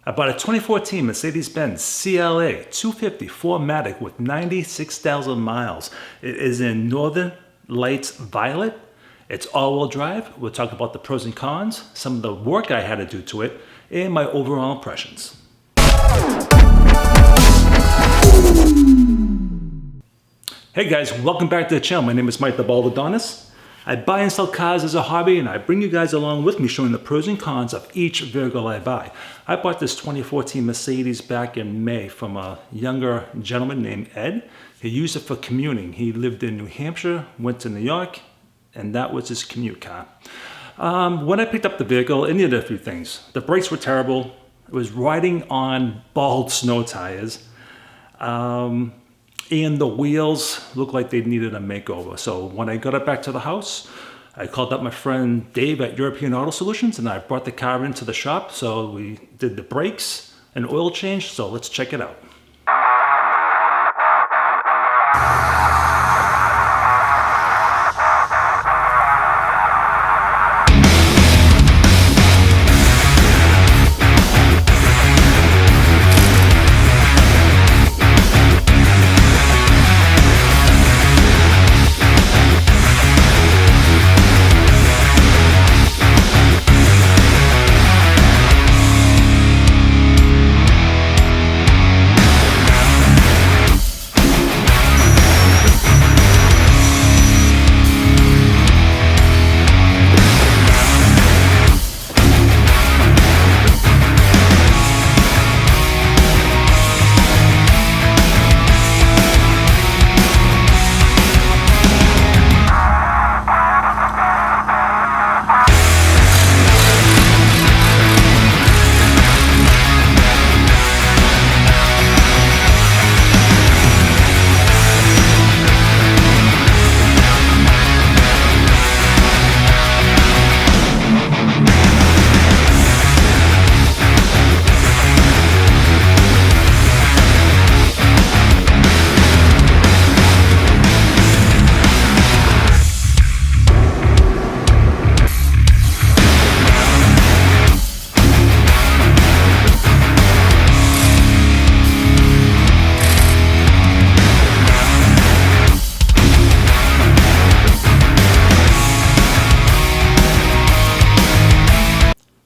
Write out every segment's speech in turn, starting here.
I bought a 2014 Mercedes-Benz CLA 250 4matic with 96,000 miles. It is in Northern Lights Violet. It's all-wheel drive. We'll talk about the pros and cons, some of the work I had to do to it, and my overall impressions. Hey guys, welcome back to the channel. My name is Mike the Baldadonis. I buy and sell cars as a hobby, and I bring you guys along with me showing the pros and cons of each vehicle I buy. I bought this 2014 Mercedes back in May from a younger gentleman named Ed. He used it for commuting. He lived in New Hampshire, went to New York, and that was his commute car. When I picked up the vehicle, it needed a few things. The brakes were terrible. It was riding on bald snow tires. And the wheels looked like they needed a makeover. So when I got it back to the house, I called up my friend Dave at European Auto Solutions, and I brought the car into the shop. So we did the brakes and oil change. So let's check it out.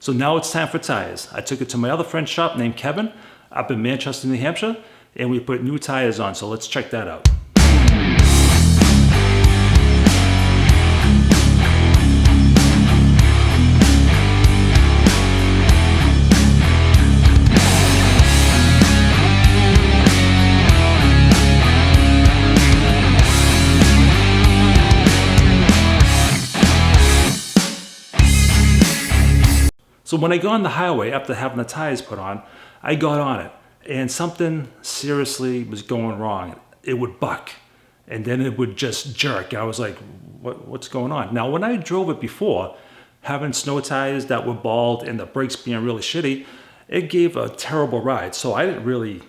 So now it's time for tires. I took it to my other friend's shop named Kevin up in Manchester, New Hampshire, and we put new tires on. So let's check that out. So when I got on the highway after having the tires put on, I got on it and something seriously was going wrong. It would buck and then it would just jerk. I was like, what's going on? Now, when I drove it before, having snow tires that were bald and the brakes being really shitty, it gave a terrible ride. So I didn't really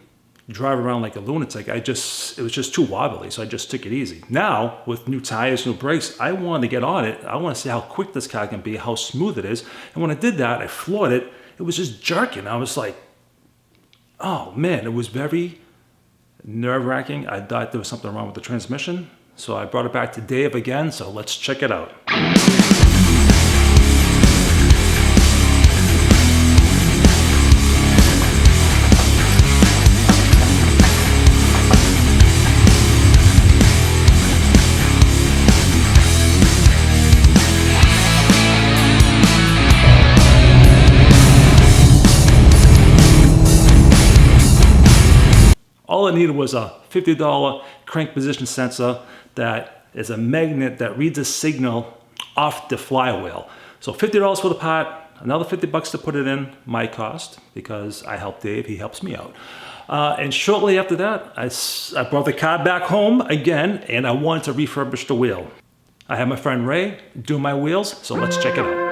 drive around like a lunatic. It was just too wobbly, so I just took it easy. Now, with new tires, new brakes, I wanted to get on it. I want to see how quick this car can be, how smooth it is. And when I did that, I floored it. It was just jerking. I was like, oh man, it was very nerve-wracking. I thought there was something wrong with the transmission. So I brought it back to Dave again, so let's check it out. All I needed was a $50 crank position sensor that is a magnet that reads a signal off the flywheel. So $50 for the part, another $50 to put it in, my cost, because I helped Dave, he helps me out. And shortly after that, I brought the car back home again, and I wanted to refurbish the wheel. I had my friend Ray do my wheels, so let's check it out.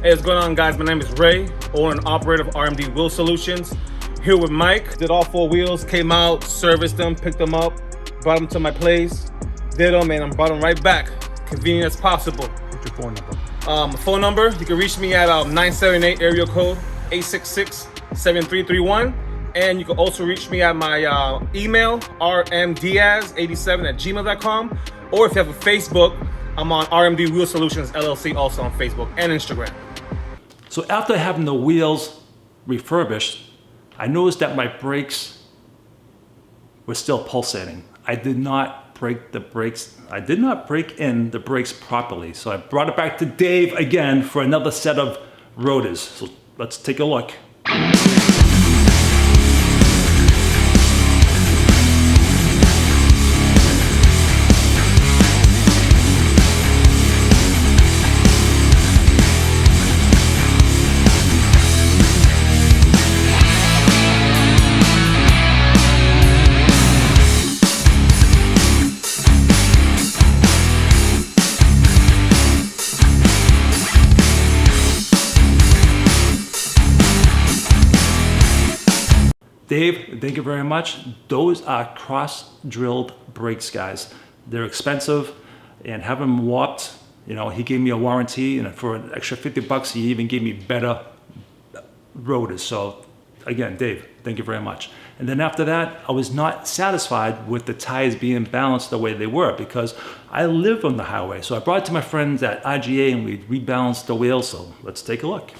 Hey, what's going on, guys? My name is Ray, owner and operator of RMD Wheel Solutions. Here with Mike. Did all 4 wheels, came out, serviced them, picked them up, brought them to my place, did them, and I brought them right back, convenient as possible. What's your phone number? My phone number, you can reach me at 978 area code 866-7331. And you can also reach me at my email, rmdiaz87@gmail.com. Or if you have a Facebook, I'm on RMD Wheel Solutions LLC, also on Facebook and Instagram. So after having the wheels refurbished, I noticed that my brakes were still pulsating. I did not break the brakes. I did not break in the brakes properly. So I brought it back to Dave again for another set of rotors. So let's take a look. Dave, thank you very much. Those are cross-drilled brakes, guys. They're expensive, and having them warped, you know, he gave me a warranty, and for an extra $50, he even gave me better rotors. So again, Dave, thank you very much. And then after that, I was not satisfied with the tires being balanced the way they were because I live on the highway. So I brought it to my friends at IGA and we rebalanced the wheels. So let's take a look.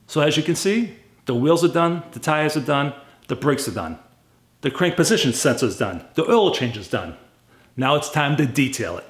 So as you can see, the wheels are done, the tires are done, the brakes are done. The crank position sensor is done, the oil change is done. Now it's time to detail it.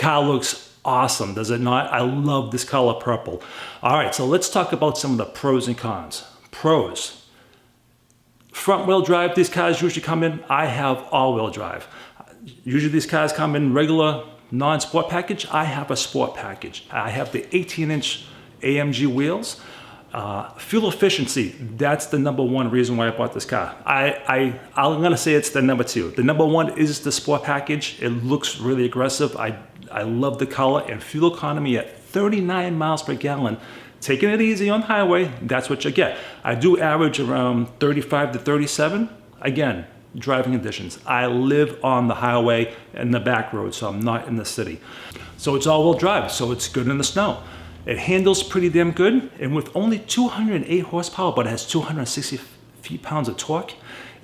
car looks awesome, does it not? I love this color purple. All right, so let's talk about some of the pros and cons. Pros. Front wheel drive, these cars usually come in. I have all wheel drive. Usually these cars come in regular non-sport package. I have a sport package. I have the 18-inch AMG wheels. Fuel efficiency, that's the number one reason why I bought this car. I'm gonna say it's the number two. The number one is the sport package. It looks really aggressive. I love the color, and fuel economy at 39 miles per gallon. Taking it easy on the highway, that's what you get. I do average around 35 to 37. Again, driving conditions. I live on the highway and the back road, so I'm not in the city. So it's all-wheel drive, so it's good in the snow. It handles pretty damn good, and with only 208 horsepower, but it has 260 feet-pounds of torque,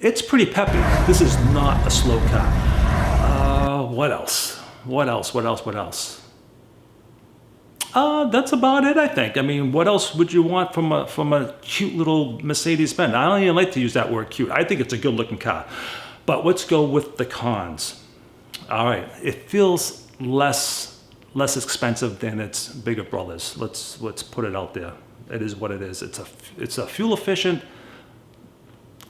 it's pretty peppy. This is not a slow car. What else? What else? That's about it, I think. I mean, what else would you want from a cute little Mercedes-Benz? I don't even like to use that word cute. I think it's a good-looking car. But let's go with the cons. All right, it feels less expensive than its bigger brothers. Let's put it out there. It is what it is. It's a fuel-efficient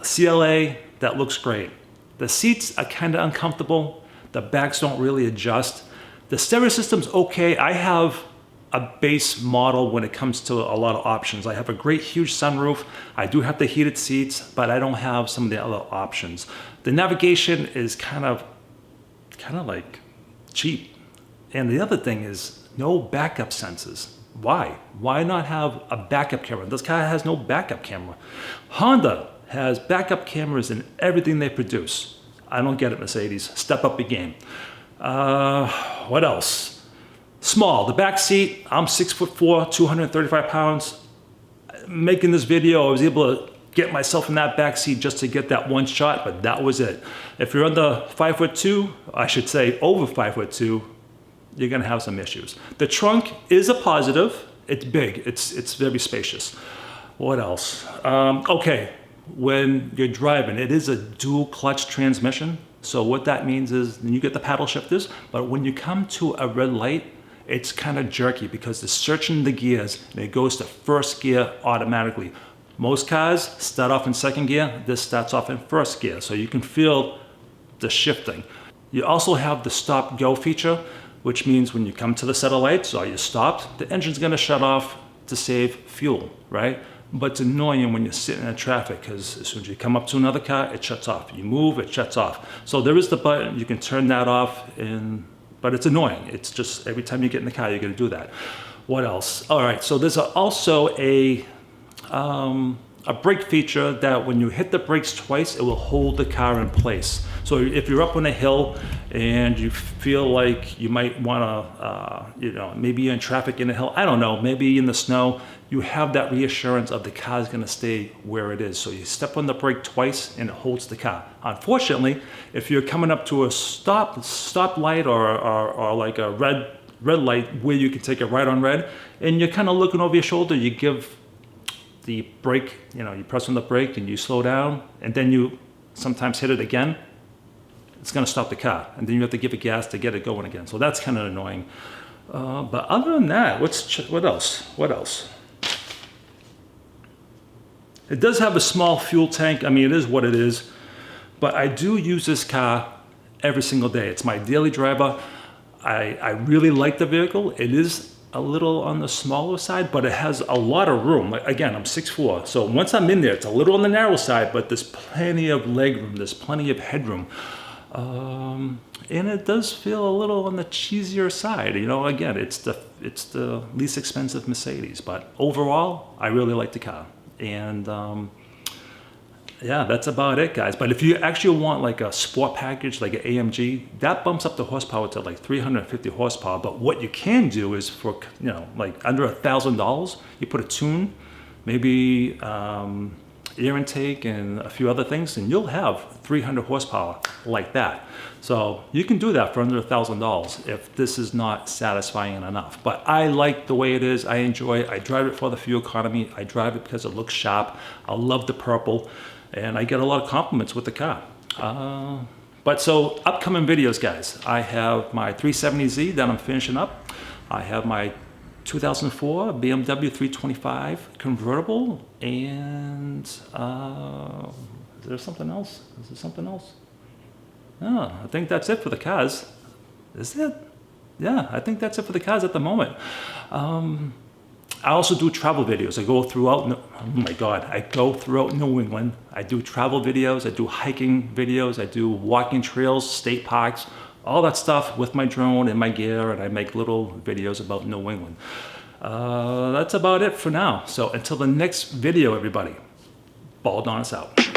CLA that looks great. The seats are kind of uncomfortable. The backs don't really adjust. The stereo system's okay. I have a base model when it comes to a lot of options. I have a great huge sunroof. I do have the heated seats, but I don't have some of the other options. The navigation is kind of like cheap. And the other thing is no backup sensors. Why? Why not have a backup camera? This car has no backup camera. Honda has backup cameras in everything they produce. I don't get it, Mercedes. Step up your game. What else? Small, the back seat, I'm 6'4", 235 pounds. Making this video, I was able to get myself in that back seat just to get that one shot, but that was it. If you're under 5'2", I should say over 5'2", you're gonna have some issues. The trunk is a positive. It's big, it's very spacious. What else? Okay, when you're driving, it is a dual clutch transmission. So what that means is you get the paddle shifters, but when you come to a red light, it's kind of jerky because it's searching the gears and it goes to first gear automatically. Most cars start off in second gear. This starts off in first gear, so you can feel the shifting. You also have the stop go feature, which means when you come to the set of lights or you're stopped, the engine's gonna shut off to save fuel, right? But it's annoying when you're sitting in traffic because as soon as you come up to another car, it shuts off. You move, it shuts off. So there is the button, you can turn that off, but it's annoying. It's just every time you get in the car, you're gonna do that. What else? All right, so there's also a brake feature that when you hit the brakes twice, it will hold the car in place. So if you're up on a hill and you feel like you might wanna, maybe you're in traffic in a hill, I don't know, maybe in the snow, you have that reassurance of the car's gonna stay where it is. So you step on the brake twice and it holds the car. Unfortunately, if you're coming up to a stop light or like a red light where you can take it right on red, and you're kind of looking over your shoulder, you give the brake, you press on the brake and you slow down, and then you sometimes hit it again, it's gonna stop the car. And then you have to give it gas to get it going again. So that's kind of annoying. But other than that, what else? It does have a small fuel tank. I mean, it is what it is, but I do use this car every single day. It's my daily driver. I really like the vehicle. It is a little on the smaller side, but it has a lot of room. Again, I'm 6'4", so once I'm in there, it's a little on the narrow side, but there's plenty of leg room, there's plenty of headroom. And it does feel a little on the cheesier side. Again, it's the least expensive Mercedes, but overall, I really like the car. And yeah, that's about it, guys. But if you actually want like a sport package, like an AMG, that bumps up the horsepower to like 350 horsepower. But what you can do is for, like under $1,000, you put a tune, maybe air intake and a few other things, and you'll have 300 horsepower like that. So you can do that for under $1,000 if this is not satisfying enough. But I like the way it is. I enjoy it. I drive it for the fuel economy. I drive it because it looks sharp. I love the purple, and I get a lot of compliments with the car. But so upcoming videos, guys. I have my 370Z that I'm finishing up. I have my 2004 BMW 325 convertible, and is there something else? Is there something else? No, I think that's it for the cars. Is it? Yeah, I think that's it for the cars at the moment. I also do travel videos. I go throughout, oh my God, I go throughout New England. I do travel videos, I do hiking videos, I do walking trails, state parks, all that stuff with my drone and my gear, and I make little videos about New England. That's about it for now. So until the next video, everybody, Baldadonis out.